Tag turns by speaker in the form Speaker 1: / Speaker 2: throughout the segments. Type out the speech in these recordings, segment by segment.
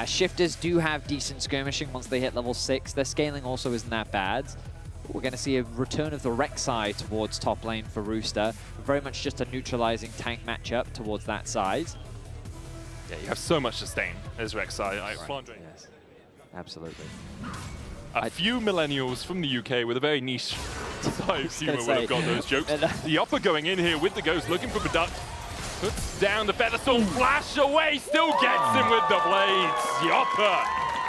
Speaker 1: Shifters do have decent skirmishing once they hit level 6. Their scaling also isn't that bad. We're going to see a return of the Rek'Sai towards top lane for Rooster. Very much just a neutralizing tank matchup towards that side.
Speaker 2: Yeah, you have so much sustain as Rek'Sai.
Speaker 1: Yes, absolutely.
Speaker 2: A few millennials from the UK with a very niche side of humor would have got those jokes. The upper going in here with the Ghost, looking for Product. Puts down the Featherstorm, flash away, still gets him with the blades. Yopper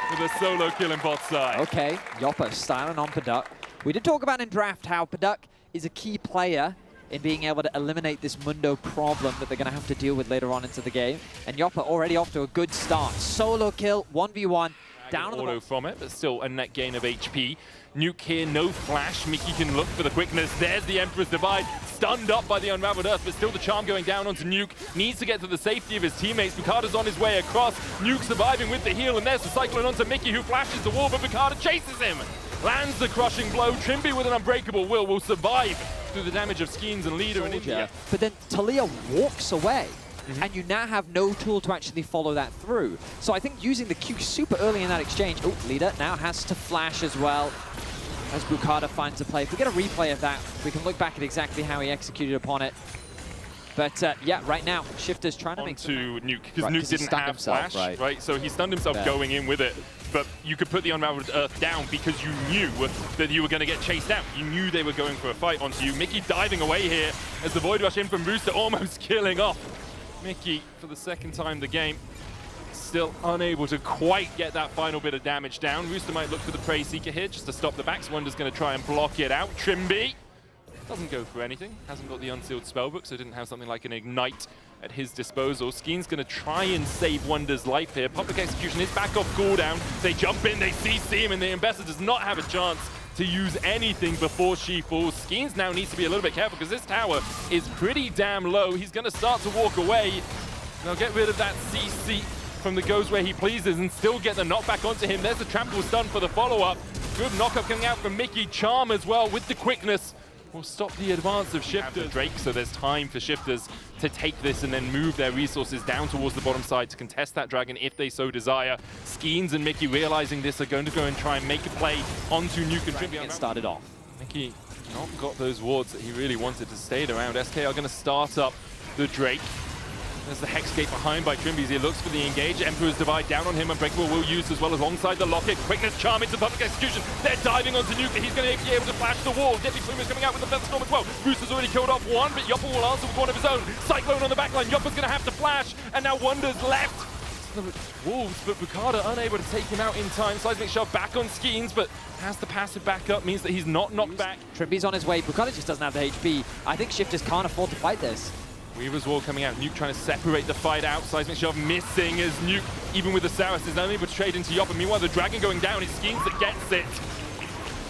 Speaker 2: with a solo kill in bot side.
Speaker 1: Okay, Yopper styling on Product. We did talk about in draft how Product is a key player in being able to eliminate this Mundo problem that they're going to have to deal with later on into the game. And Yopper already off to a good start. Solo kill, 1v1. Down on the
Speaker 2: auto from it, but still a net gain of HP. Nuke here, no flash. Mickey can look for the quickness. There's the Emperor's Divide, stunned up by the Unraveled Earth, but still the charm going down onto Nuke. Needs to get to the safety of his teammates. Bukata's on his way across. Nuke surviving with the heal, and there's the Cyclone onto Mickey, who flashes the wall, but Bukata chases him. Lands the crushing blow. Trimby with an Unbreakable will survive through the damage of Skeens and Leader in India.
Speaker 1: But then Talia walks away. And you now have no tool to actually follow that through. So I think using the Q super early in that exchange. Oh, Leader now has to flash as well as Bukata finds a play. If we get a replay of that, we can look back at exactly how he executed upon it. But yeah, right now, Shifter's trying to make
Speaker 2: to Nuke, because Nuke didn't have flash, right? So he stunned himself going in with it. But you could put the Unraveled Earth down because you knew that you were going to get chased out. You knew they were going for a fight onto you. Mickey diving away here as the Void Rush in from Rooster, almost killing off Mickey for the second time the game. Still unable to quite get that final bit of damage down. Rooster might look for the Prey Seeker here just to stop the backs. Wonder's going to try and block it out. Trimby doesn't go for anything. Hasn't got the Unsealed Spellbook, so didn't have something like an Ignite at his disposal. Skeen's going to try and save Wonder's life here. Public Execution is back off cooldown. They jump in, they CC him, and the Ambassador does not have a chance to use anything before she falls. Skeens now needs to be a little bit careful because this tower is pretty damn low. He's going to start to walk away. They'll get rid of that CC from the Goes Where He Pleases and still get the knockback onto him. There's the trample stun for the follow-up. Good knockup coming out from Mickey. Charm as well with the quickness will stop the advance of Shifters. Drake, so there's time for Shifters to take this and then move their resources down towards the bottom side to contest that dragon if they so desire. Skeens and Mickey realizing this are going to go and try and make a play onto Nuke and Trimby.
Speaker 1: Get started off.
Speaker 2: Mickey not got those wards that he really wanted to stay around. SK are going to start up the Drake. There's the Hex Gate behind by Trimby. He looks for the engage. Emperor's Divide down on him. Unbreakable will use as well alongside the Locket. Quickness, Charm into Public Execution. They're diving onto Nuke. He's going to be able to flash the wall. Deadly Plume is coming out with the Featherstorm as well. Rooster's already killed off one, but Yopper will answer with one of his own. Cyclone on the backline. Yopper's going to have to flash, and now Wonder's left. The Wolves, but Bukata unable to take him out in time. Seismic Shove back on Skeens, but has the passive backup, means that he's not knocked back.
Speaker 1: Trimby's on his way. Bukata just doesn't have the HP. I think Shifters can't afford to fight this.
Speaker 2: Weaver's Wall coming out. Nuke trying to separate the fight out. Seismic Shove missing as Nuke, even with the Saris, is unable to trade into Yopper. Meanwhile, the Dragon going down. It's Skeens that gets it.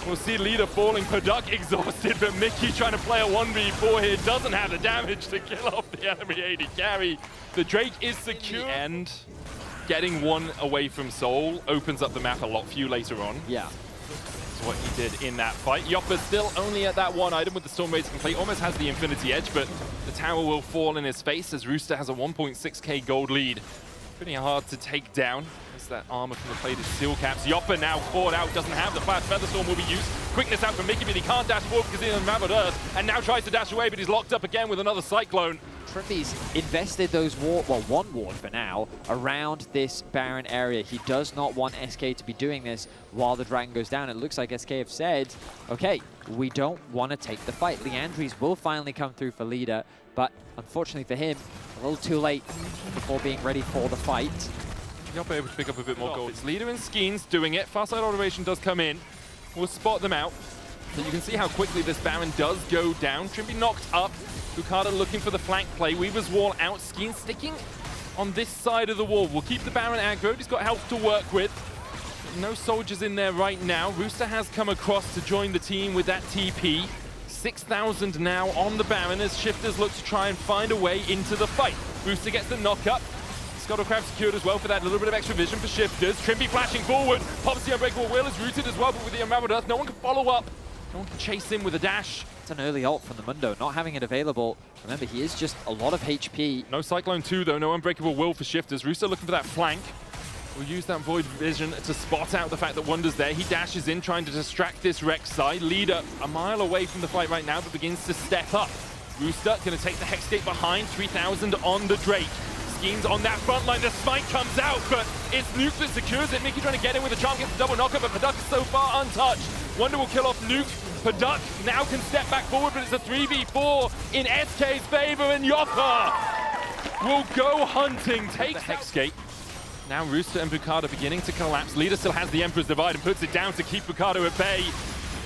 Speaker 2: We'll see Leader falling. Product exhausted, but Mickey trying to play a 1v4 here. Doesn't have the damage to kill off the enemy AD carry. The Drake is secure. And getting one away from Soul opens up the map a lot for you later on.
Speaker 1: Yeah.
Speaker 2: That's what he did in that fight. Yopper still only at that one item with the Storm Raids complete. Almost has the Infinity Edge, but the tower will fall in his face as Rooster has a 1.6k gold lead. Pretty hard to take down. As that armor from the plated steel caps. Yopper now caught out, doesn't have the flash. Featherstorm will be used. Quickness out from Mickey, but he can't dash forward because he's in Unraveled Earth. And now tries to dash away, but he's locked up again with another Cyclone.
Speaker 1: Trimby's invested those one ward for now around this Baron area. He does not want SK to be doing this while the Dragon goes down. It looks like SK have said, okay, we don't want to take the fight. Leandries will finally come through for Leader, but unfortunately for him, a little too late before being ready for the fight.
Speaker 2: Yopper able to pick up a bit more gold. It's Leader and Skeens doing it. Fast side automation does come in. We'll spot them out. So you can see how quickly this Baron does go down. Trimby knocked up. Bukata looking for the flank play. Weaver's Wall out. Skeens sticking on this side of the wall. We'll keep the Baron aggroed. He's got health to work with. No soldiers in there right now. Rooster has come across to join the team with that TP. 6,000 now on the Baron as Shifters look to try and find a way into the fight. Rooster gets the knock-up. Scuttlecraft secured as well for that little bit of extra vision for Shifters. Trimby flashing forward. Pops the Unbreakable Will is rooted as well, but with the Unraveled Earth, no one can follow up. No one can chase him with a dash.
Speaker 1: It's an early ult from the Mundo, not having it available. Remember, he is just a lot of HP.
Speaker 2: No Cyclone 2 though, no Unbreakable Will for Shifters. Rooster looking for that flank. will use that void vision to spot out the fact that Wonder's there. He dashes in, trying to distract this Rex side. Leader a mile away from the fight right now, but begins to step up. Rooster going to take the Hex Gate behind, 3,000 on the Drake. Schemes on that front line, the smite comes out, but it's Nuke that secures it. Mickey trying to get in with a charm, gets the double knockup, but Paduk is so far untouched. Wonder will kill off Nuke. Paduk now can step back forward, but it's a 3v4 in SK's favor, and Yopper will go hunting, takes the Hex Gate. Now Rooster and Bukado beginning to collapse. Leader still has the Emperor's Divide and puts it down to keep Bukado at bay.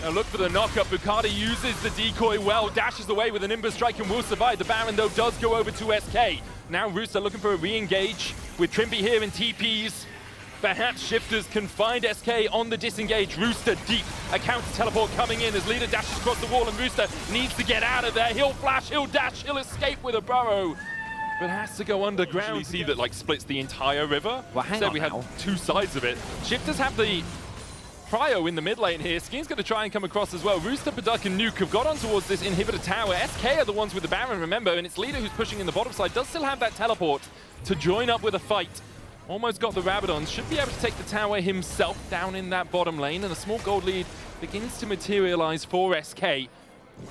Speaker 2: Now look for the knockup. Bukado uses the decoy well, dashes away with an Nimbus strike and will survive. The Baron, though, does go over to SK. Now Rooster looking for a re-engage with Trimby here in TPs. Perhaps Shifters can find SK on the disengage. Rooster deep. A counter teleport coming in as Leader dashes across the wall, and Rooster needs to get out of there. He'll flash, he'll dash, he'll escape with a burrow, but has to go underground. You see that like splits the entire river.
Speaker 1: Well, hang
Speaker 2: so
Speaker 1: on
Speaker 2: we
Speaker 1: now.
Speaker 2: have two sides of it. Shifters have the Cryo in the mid lane here. Skeen's going to try and come across as well. Rooster, Paduk, and Nuke have got on towards this inhibitor tower. SK are the ones with the Baron, remember, and it's Leader who's pushing in the bottom side. Does still have that teleport to join up with a fight. Almost got the Rabadons. Should be able to take the tower himself down in that bottom lane, and a small gold lead begins to materialize for SK.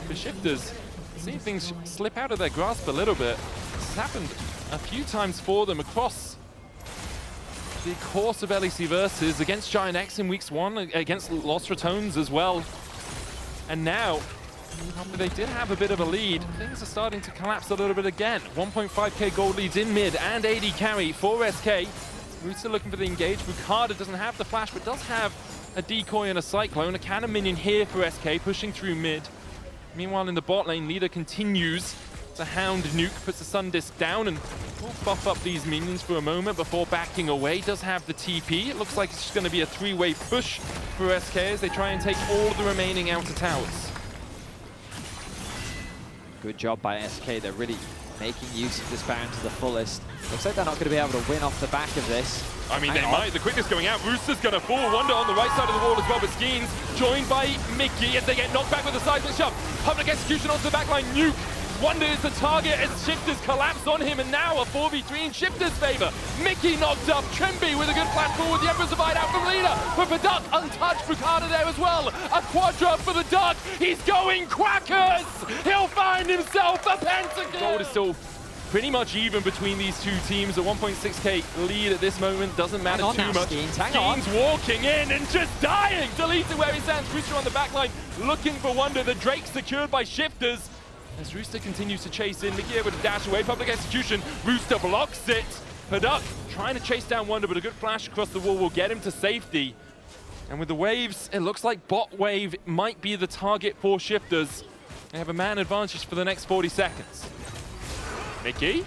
Speaker 2: The Shifters see things slip out of their grasp a little bit. This has happened a few times for them across the course of LEC Versus, against Giant X in weeks 1, against Los Ratones as well. And now, after they did have a bit of a lead, things are starting to collapse a little bit again. 1.5k gold leads in mid and AD carry for SK. Rooster looking for the engage. Bukado doesn't have the flash, but does have a decoy and a cyclone. A cannon minion here for SK, pushing through mid. Meanwhile, in the bot lane, Leader continues to hound Nuke, puts the Sun Disc down, and will buff up these minions for a moment before backing away. Does have the TP. It looks like it's just going to be a three-way push for SK as they try and take all of the remaining outer towers.
Speaker 1: Good job by SK. They're really making use of this Baron to the fullest. Looks like they're not going to be able to win off the back of this.
Speaker 2: I mean, they might. The quickest going out. Rooster's going to fall. Wonder on the right side of the wall as well, but Skeens joined by Mickey as they get knocked back with a seismic shove. Public execution onto the backline. Nuke. Wonder is the target as Shifters collapse on him, and now a 4v3 in Shifters' favor. Mickey knocked up. Trimby with a good flash forward. The Emperor's Divide out from Leader. But for Duck, untouched. Bukado there as well. A quadra for the Duck. He's going crackers. He'll find himself a pentagon. Gold is still pretty much even between these two teams. A 1.6k lead at this moment doesn't matter too much. Skeens walking in and just dying. Deleted where he stands. Rooster on the back line looking for Wonder. The Drake secured by Shifters. As Rooster continues to chase in, Mickey able to dash away. Public execution. Rooster blocks it. Paduk trying to chase down Wonder, but a good flash across the wall will get him to safety. And with the waves, it looks like bot wave might be the target for Shifters. They have a man advantage for the next 40 seconds. Mickey,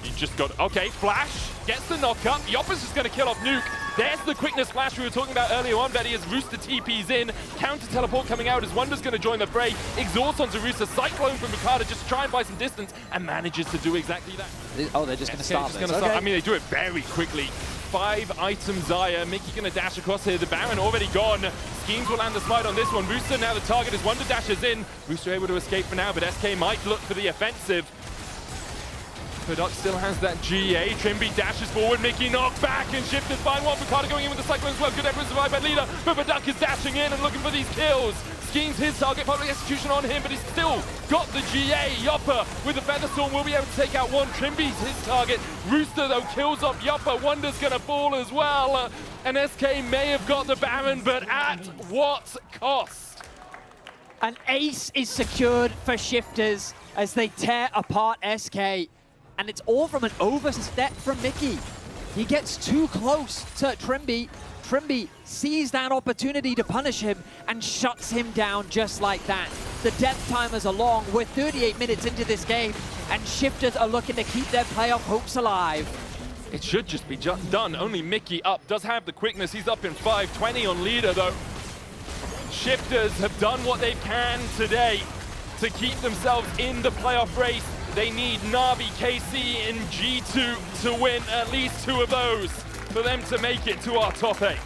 Speaker 2: you just got, okay, flash, gets the knock up. Yopper's just going to kill off Nuke. There's the quickness flash we were talking about earlier on, Betty, as Rooster TP's in. Counter teleport coming out as Wonder's going to join the fray. Exhaust onto Rooster, Cyclone from Bukado just to try and buy some distance, and manages to do exactly that.
Speaker 1: Oh, they're just going to start this.
Speaker 2: Okay. I mean, they do it very quickly. 5 item Zaya. Mickey going to dash across here. The Baron already gone. Schemes will land the slide on this one. Rooster now the target as Wonder dashes in. Rooster able to escape for now, but SK might look for the offensive. Paduk still has that GA. Trimby dashes forward. Mickey knocked back and Shifters find one. Bukado going in with the Cyclone as well. Good Emperor survived by Leader, but Paduk is dashing in and looking for these kills. Schemes his target. Public execution on him, but he's still got the GA. Yopper with the Featherstorm will be able to take out one. Trimby's his target. Rooster, though, kills off Yopper. Wonder's going to fall as well. And SK may have got the Baron, but at what cost?
Speaker 3: An ace is secured for Shifters as they tear apart SK. And it's all from an overstep from Mickey. He gets too close to Trimby. Trimby sees that opportunity to punish him and shuts him down just like that. The death timers are long. We're 38 minutes into this game, and Shifters are looking to keep their playoff hopes alive.
Speaker 2: It should just be done. Only Mickey up. Does have the quickness. He's up in 5:20 on Leader, though. Shifters have done what they can today to keep themselves in the playoff race. They need Na'Vi, KC, and G2 to win at least 2 of those for them to make it to our top 8.